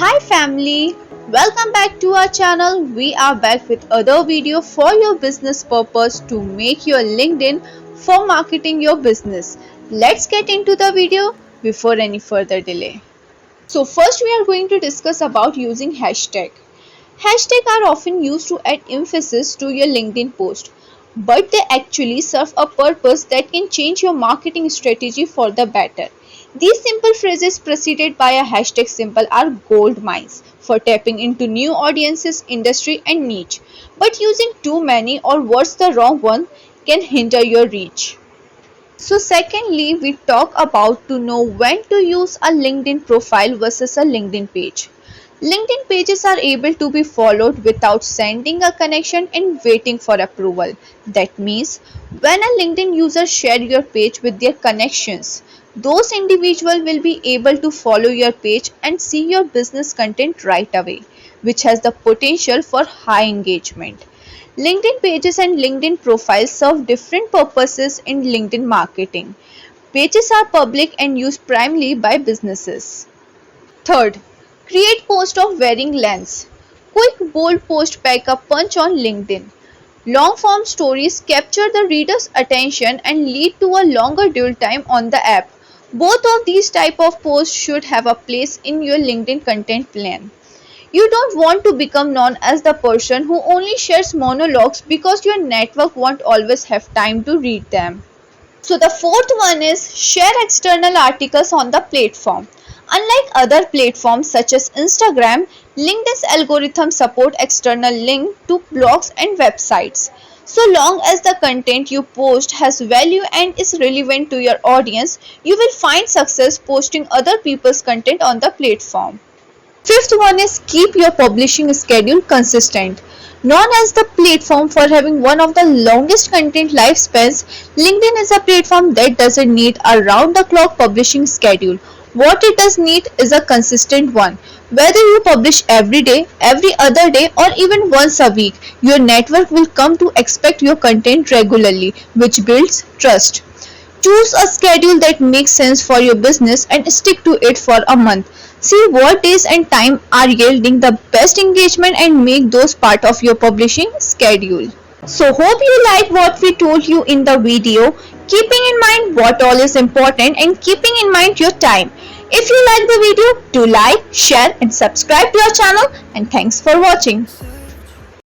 Hi family, welcome back to our channel. We are back with other video for your business purpose to make your LinkedIn for marketing your business. Let's get into the video before any further delay. So first we are going to discuss about using hashtag. Hashtags are often used to add emphasis to your LinkedIn post, but they actually serve a purpose that can change your marketing strategy for the better. These simple phrases preceded by a hashtag symbol are gold mines for tapping into new audiences, industry, and niche. But using too many or worse the wrong one can hinder your reach. So secondly, we talk about to know when to use a LinkedIn profile versus a LinkedIn page. LinkedIn pages are able to be followed without sending a connection and waiting for approval. That means when a LinkedIn user share your page with their connections, those individuals will be able to follow your page and see your business content right away, which has the potential for high engagement. LinkedIn pages and LinkedIn profiles serve different purposes in LinkedIn marketing. Pages are public and used primarily by businesses. Third, create posts of varying lengths. Quick bold posts pack a punch on LinkedIn. Long form stories capture the reader's attention and lead to a longer dwell time on the app. Both of these type of posts should have a place in your LinkedIn content plan. You don't want to become known as the person who only shares monologues because your network won't always have time to read them. So the fourth one is share external articles on the platform. Unlike other platforms such as Instagram, LinkedIn's algorithm support external link to blogs and websites. So long as the content you post has value and is relevant to your audience, you will find success posting other people's content on the platform. Fifth one is keep your publishing schedule consistent. Known as the platform for having one of the longest content lifespans, LinkedIn is a platform that doesn't need a round-the-clock publishing schedule. What it does need is a consistent one. Whether you publish every day, every other day, or even once a week, your network will come to expect your content regularly, which builds trust. Choose a schedule that makes sense for your business and stick to it for a month. See what days and time are yielding the best engagement and make those part of your publishing schedule. So hope you like what we told you in the video, keeping in mind what all is important and keeping in mind your time. If you like the video, do like, share and subscribe to our channel, and thanks for watching.